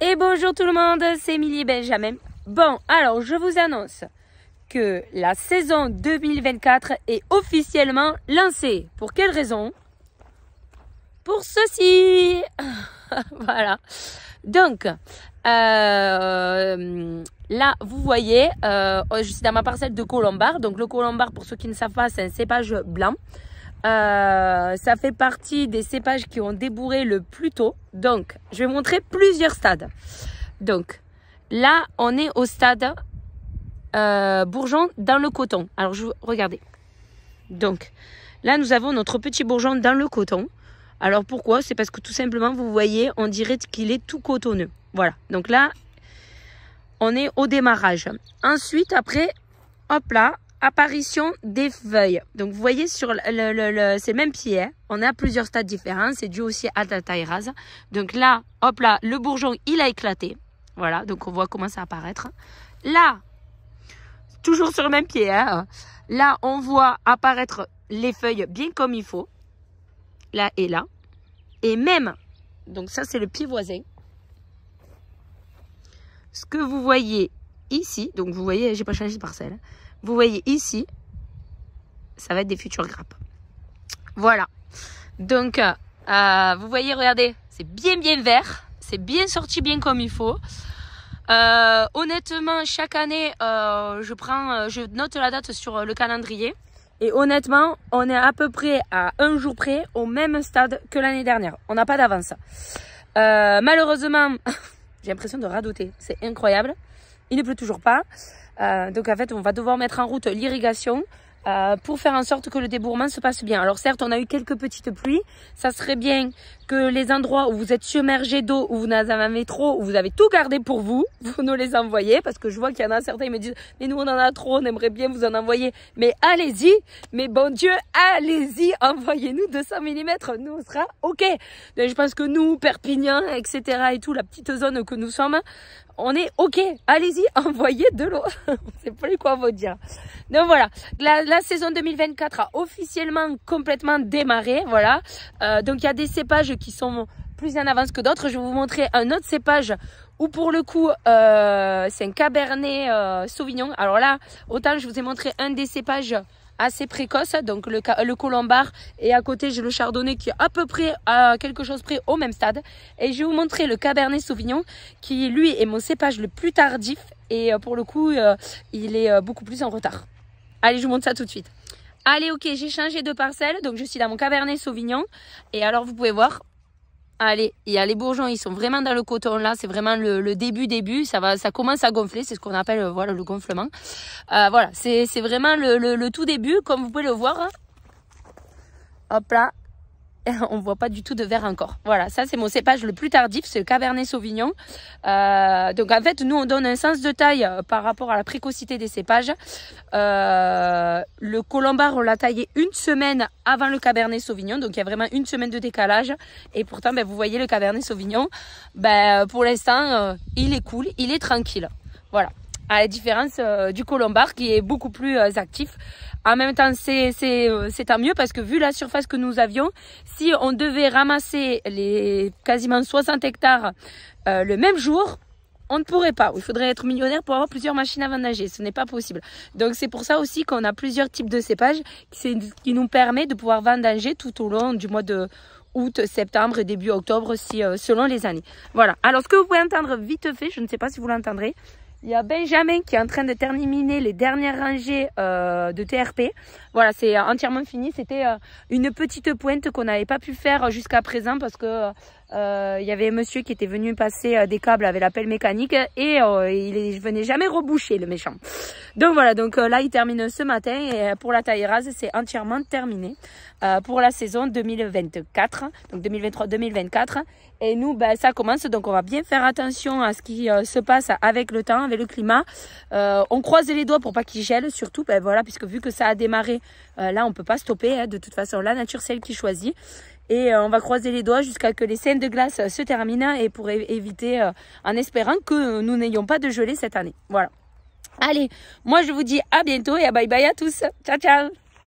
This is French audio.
Et bonjour tout le monde, c'est Émilie Benjamin. Bon, alors je vous annonce que la saison 2024 est officiellement lancée. Pour quelle raison? Pour ceci. Voilà. Donc, là, vous voyez, je suis dans ma parcelle de colombard. Donc le colombard, pour ceux qui ne savent pas, c'est un cépage blanc. Ça fait partie des cépages qui ont débourré le plus tôt. Donc, je vais montrer plusieurs stades. Donc, là, on est au stade bourgeon dans le coton. Alors, regardez. Donc, là, nous avons notre petit bourgeon dans le coton. Alors, pourquoi? C'est parce que tout simplement, vous voyez, on dirait qu'il est tout cotonneux. Voilà. Donc là, on est au démarrage. Ensuite, après, hop là, apparition des feuilles. Donc, vous voyez, sur c'est le même pied. Hein. On a plusieurs stades différents. C'est dû aussi à la taille rase. Donc là, hop là, le bourgeon, il a éclaté. Voilà. Donc, on voit comment ça apparaître. Là, toujours sur le même pied. Hein. Là, on voit apparaître les feuilles bien comme il faut. Là et là. Et même, donc ça, c'est le pied voisin. Ce que vous voyez ici, donc vous voyez, j'ai pas changé de parcelle. Vous voyez ici, ça va être des futures grappes. Voilà. Donc, vous voyez, regardez, c'est bien vert. C'est bien sorti, bien comme il faut. Honnêtement, chaque année, je note la date sur le calendrier. Et honnêtement, on est à peu près à un jour près au même stade que l'année dernière. On n'a pas d'avance. Malheureusement, j'ai l'impression de radoter. C'est incroyable. Il ne pleut toujours pas. Donc en fait, on va devoir mettre en route l'irrigation pour faire en sorte que le débourrement se passe bien. Alors certes, on a eu quelques petites pluies. Ça serait bien que les endroits où vous êtes submergés d'eau, où vous en avez trop, où vous avez tout gardé pour vous, vous nous les envoyez. Parce que je vois qu'il y en a certains qui me disent « Mais nous, on en a trop, on aimerait bien vous en envoyer. » Mais allez-y, mais bon Dieu, allez-y, envoyez-nous 200 mm, nous, on sera OK. Donc, je pense que nous, Perpignan, etc. et tout, la petite zone que nous sommes, on est OK. Allez-y, envoyez de l'eau. C'est plus quoi vous dire. Donc voilà, la saison 2024 a officiellement complètement démarré. Voilà. Donc il y a des cépages qui sont plus en avance que d'autres. Je vais vous montrer un autre cépage où pour le coup c'est un Cabernet Sauvignon. Alors là, autant je vous ai montré un des cépages assez précoce, donc le colombard, et à côté j'ai le chardonnay qui est à peu près à quelque chose près au même stade. Et je vais vous montrer le Cabernet Sauvignon qui lui est mon cépage le plus tardif et pour le coup il est beaucoup plus en retard. Allez, je vous montre ça tout de suite. Allez, ok, j'ai changé de parcelle, donc je suis dans mon Cabernet Sauvignon et alors vous pouvez voir. Allez, il y a les bourgeons, ils sont vraiment dans le coton là, c'est vraiment le début, ça commence à gonfler, c'est ce qu'on appelle voilà le gonflement. Voilà, c'est vraiment le tout début, comme vous pouvez le voir. Hop là, on voit pas du tout de vert encore. Voilà, ça c'est mon cépage le plus tardif, c'est le Cabernet Sauvignon. Donc en fait, nous on donne un sens de taille par rapport à la précocité des cépages. Le colombard, on l'a taillé une semaine avant le Cabernet Sauvignon, donc il y a vraiment une semaine de décalage. Et pourtant, ben, vous voyez le Cabernet Sauvignon, ben, pour l'instant, il est cool, il est tranquille. Voilà, à la différence du colombard qui est beaucoup plus actif. En même temps, c'est tant mieux parce que vu la surface que nous avions, si on devait ramasser les quasiment 60 hectares le même jour, on ne pourrait pas. Il faudrait être millionnaire pour avoir plusieurs machines à vendanger. Ce n'est pas possible. Donc c'est pour ça aussi qu'on a plusieurs types de cépages qui nous permet de pouvoir vendanger tout au long du mois de août, septembre et début octobre, selon les années. Voilà. Alors ce que vous pouvez entendre vite fait, je ne sais pas si vous l'entendrez. Il y a Benjamin qui est en train de terminer les dernières rangées de TRP. Voilà, c'est entièrement fini. C'était une petite pointe qu'on n'avait pas pu faire jusqu'à présent parce que il y avait un monsieur qui était venu passer des câbles avec la pelle mécanique et il venait jamais reboucher, le méchant. Donc voilà, donc là il termine ce matin et pour la taille rase c'est entièrement terminé pour la saison 2024, donc 2023-2024. Et nous, ben, ça commence, donc on va bien faire attention à ce qui se passe avec le temps, avec le climat. On croise les doigts pour pas qu'il gèle, surtout, ben voilà, puisque vu que ça a démarré, là on peut pas stopper, hein, de toute façon la nature c'est elle qui choisit. Et on va croiser les doigts jusqu'à que les scènes de glace se terminent et pour éviter, en espérant que nous n'ayons pas de gelée cette année. Voilà. Allez, moi je vous dis à bientôt et à bye bye à tous. Ciao ciao.